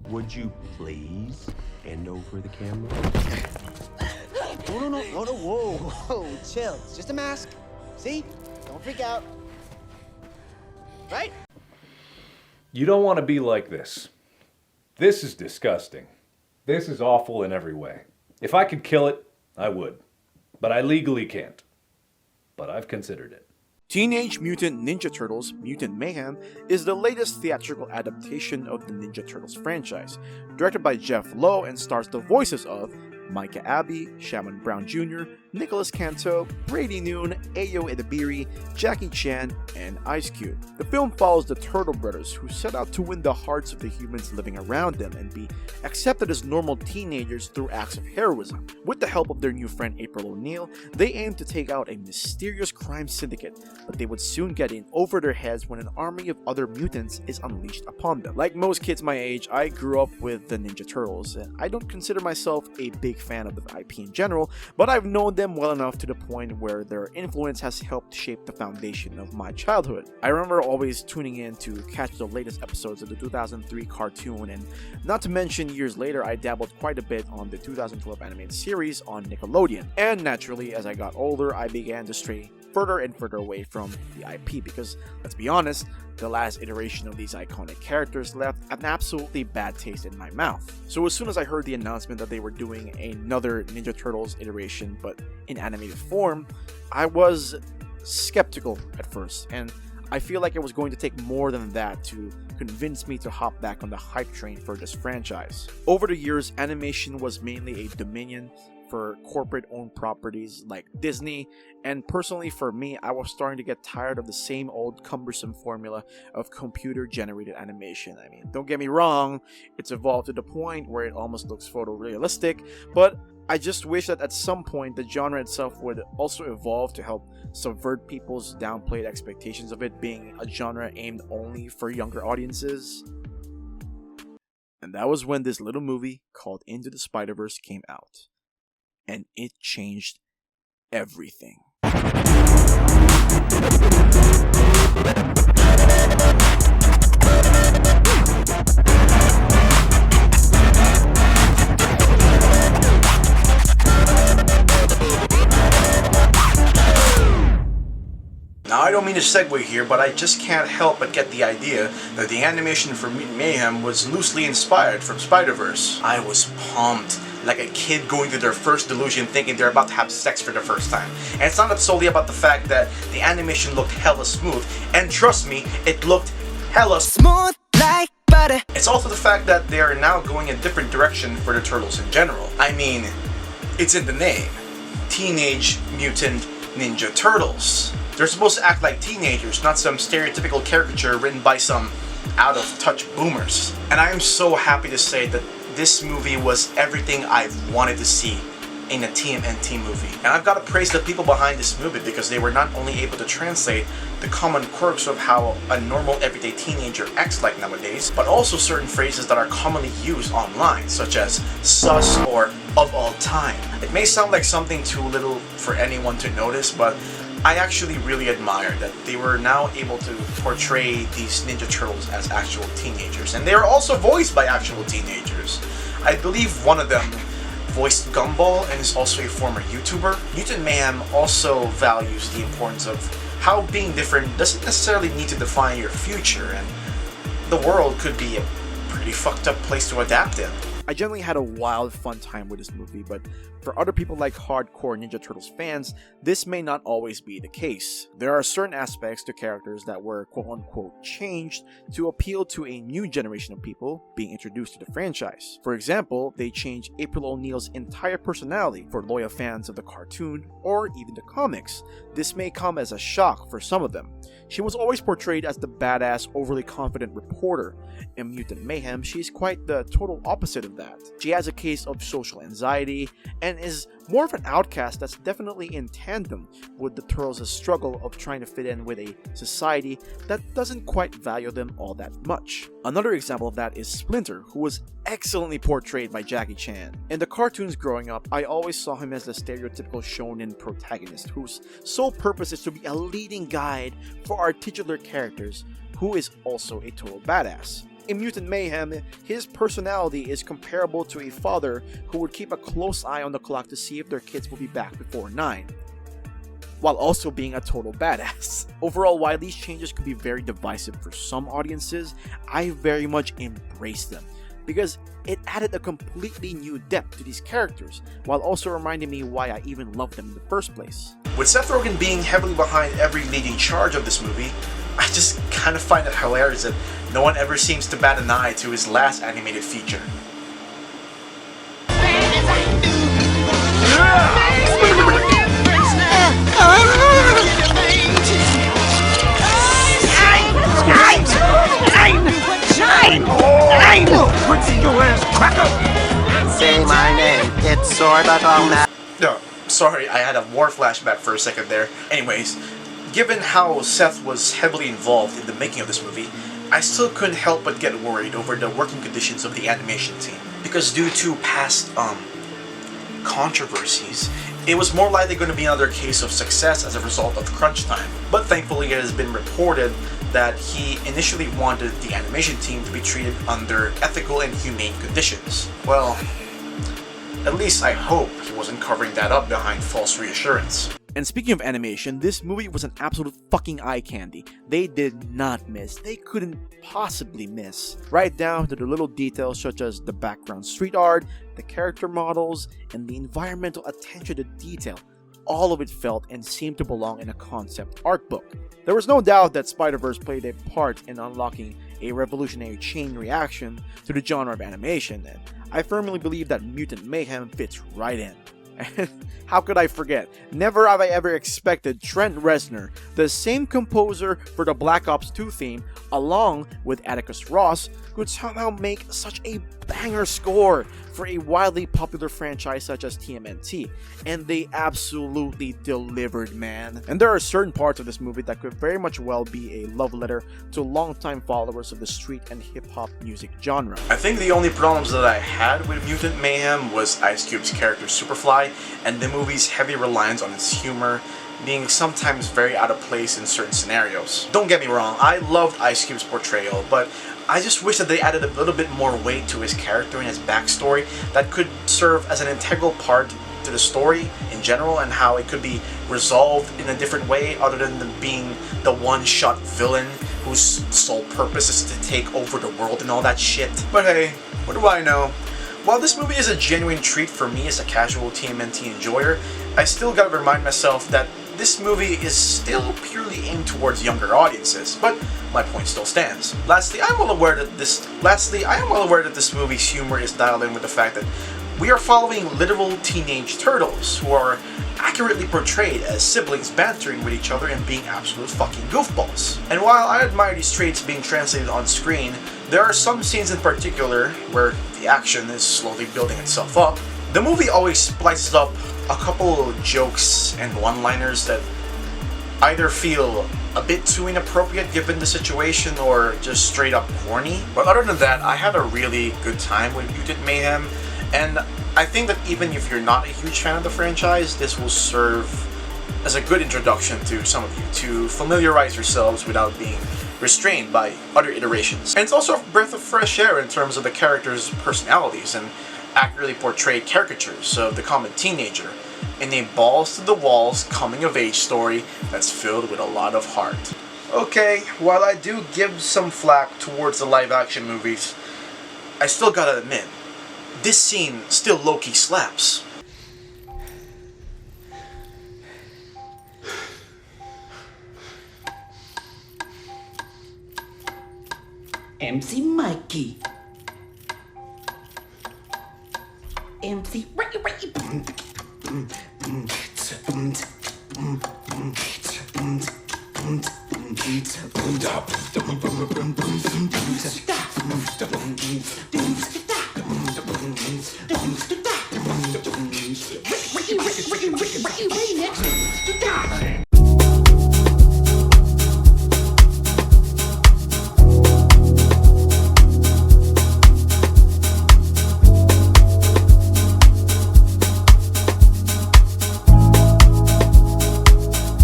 Would you please hand over the camera? No, whoa, chill. It's just a mask. See? Don't freak out. Right? You don't want to be like this. This is disgusting. This is awful in every way. If I could kill it, I would. But I legally can't. But I've considered it. Teenage Mutant Ninja Turtles Mutant Mayhem is the latest theatrical adaptation of the Ninja Turtles franchise, directed by Jeff Lowe and stars the voices of Micah Abbey, Shamon Brown Jr., Nicholas Canto, Brady Noon, Ayo Edebiri, Jackie Chan, and Ice Cube. The film follows the Turtle brothers who set out to win the hearts of the humans living around them and be accepted as normal teenagers through acts of heroism. With the help of their new friend April O'Neil, they aim to take out a mysterious crime syndicate, but they would soon get in over their heads when an army of other mutants is unleashed upon them. Like most kids my age, I grew up with the Ninja Turtles, and I don't consider myself a big fan of the IP in general, but I've known them well enough to the point where their influence has helped shape the foundation of my childhood. I remember always tuning in to catch the latest episodes of the 2003 cartoon, and not to mention years later I dabbled quite a bit on the 2012 animated series on Nickelodeon. And naturally, as I got older, I began to stray further and further away from the IP because, let's be honest, the last iteration of these iconic characters left an absolutely bad taste in my mouth. So as soon as I heard the announcement that they were doing another Ninja Turtles iteration but in animated form, I was skeptical at first, and I feel like it was going to take more than that to convince me to hop back on the hype train for this franchise. Over the years, animation was mainly a dominion for corporate-owned properties like Disney, and personally for me, I was starting to get tired of the same old cumbersome formula of computer-generated animation. I mean, don't get me wrong, it's evolved to the point where it almost looks photorealistic, but I just wish that at some point the genre itself would also evolve to help subvert people's downplayed expectations of it being a genre aimed only for younger audiences. And that was when this little movie called Into the Spider-Verse came out. And it changed everything. Now, I don't mean to segue here, but I just can't help but get the idea that the animation for Mutant Mayhem was loosely inspired from Spider-Verse. I was pumped, like a kid going through their first delusion thinking they're about to have sex for the first time. And it's not solely about the fact that the animation looked hella smooth, and trust me, it looked hella smooth like butter. It's also the fact that they are now going a different direction for the Turtles in general. I mean, it's in the name. Teenage Mutant Ninja Turtles. They're supposed to act like teenagers, not some stereotypical caricature written by some out-of-touch boomers. And I am so happy to say that this movie was everything I've wanted to see in a TMNT movie. And I've got to praise the people behind this movie because they were not only able to translate the common quirks of how a normal everyday teenager acts like nowadays, but also certain phrases that are commonly used online, such as sus or of all time. It may sound like something too little for anyone to notice, but I actually really admire that they were now able to portray these Ninja Turtles as actual teenagers. And they are also voiced by actual teenagers. I believe one of them voiced Gumball and is also a former YouTuber. Mutant Mayhem also values the importance of how being different doesn't necessarily need to define your future, and the world could be a pretty fucked up place to adapt in. I generally had a wild fun time with this movie, but for other people like hardcore Ninja Turtles fans, this may not always be the case. There are certain aspects to characters that were quote-unquote changed to appeal to a new generation of people being introduced to the franchise. For example, they changed April O'Neil's entire personality for loyal fans of the cartoon or even the comics. This may come as a shock for some of them. She was always portrayed as the badass, overly confident reporter. In Mutant Mayhem, she's quite the total opposite of that. She has a case of social anxiety and is more of an outcast that's definitely in tandem with the Turtles' struggle of trying to fit in with a society that doesn't quite value them all that much. Another example of that is Splinter, who was excellently portrayed by Jackie Chan. In the cartoons growing up, I always saw him as the stereotypical shonen protagonist whose sole purpose is to be a leading guide for our titular characters, who is also a total badass. In Mutant Mayhem, his personality is comparable to a father who would keep a close eye on the clock to see if their kids will be back before 9, while also being a total badass. Overall, while these changes could be very divisive for some audiences, I very much embrace them, because it added a completely new depth to these characters, while also reminding me why I even loved them in the first place. With Seth Rogen being heavily behind every leading charge of this movie, I just kind of find it hilarious that no one ever seems to bat an eye to his last animated feature. Say my name, it's sorta on that. No, sorry, I had a war flashback for a second there. Anyways, given how Seth was heavily involved in the making of this movie, I still couldn't help but get worried over the working conditions of the animation team. Because due to past, controversies, it was more likely going to be another case of success as a result of crunch time. But thankfully it has been reported that he initially wanted the animation team to be treated under ethical and humane conditions. Well, at least I hope he wasn't covering that up behind false reassurance. And speaking of animation, this movie was an absolute fucking eye candy. They did not miss. They couldn't possibly miss. Right down to the little details such as the background street art, the character models, and the environmental attention to detail. All of it felt and seemed to belong in a concept art book. There was no doubt that Spider-Verse played a part in unlocking a revolutionary chain reaction to the genre of animation, and I firmly believe that Mutant Mayhem fits right in. And how could I forget? Never have I ever expected Trent Reznor, the same composer for the Black Ops 2 theme, along with Atticus Ross, could somehow make such a banger score for a wildly popular franchise such as TMNT. And they absolutely delivered, man. And there are certain parts of this movie that could very much well be a love letter to longtime followers of the street and hip-hop music genre. I think the only problems that I had with Mutant Mayhem was Ice Cube's character Superfly, and the movie's heavy reliance on its humor being sometimes very out of place in certain scenarios. Don't get me wrong, I loved Ice Cube's portrayal, but I just wish that they added a little bit more weight to his character and his backstory that could serve as an integral part to the story in general, and how it could be resolved in a different way other than being the one-shot villain whose sole purpose is to take over the world and all that shit. But hey, what do I know? While this movie is a genuine treat for me as a casual TMNT enjoyer, I still gotta remind myself that this movie is still purely aimed towards younger audiences, but my point still stands. Lastly, I am well aware that this movie's humor is dialed in with the fact that we are following literal teenage turtles who are accurately portrayed as siblings bantering with each other and being absolute fucking goofballs. And while I admire these traits being translated on screen, there are some scenes in particular where the action is slowly building itself up. The movie always splices up a couple jokes and one-liners that either feel a bit too inappropriate given the situation or just straight up corny. But other than that, I had a really good time with Mutant Mayhem, and I think that even if you're not a huge fan of the franchise, this will serve as a good introduction to some of you to familiarize yourselves without being restrained by other iterations. And it's also a breath of fresh air in terms of the characters' personalities and accurately portrayed caricatures of the common teenager in a balls-to-the-walls coming-of-age story that's filled with a lot of heart. Okay, while I do give some flack towards the live-action movies, I still gotta admit, this scene still low-key slaps. MC Mikey. MC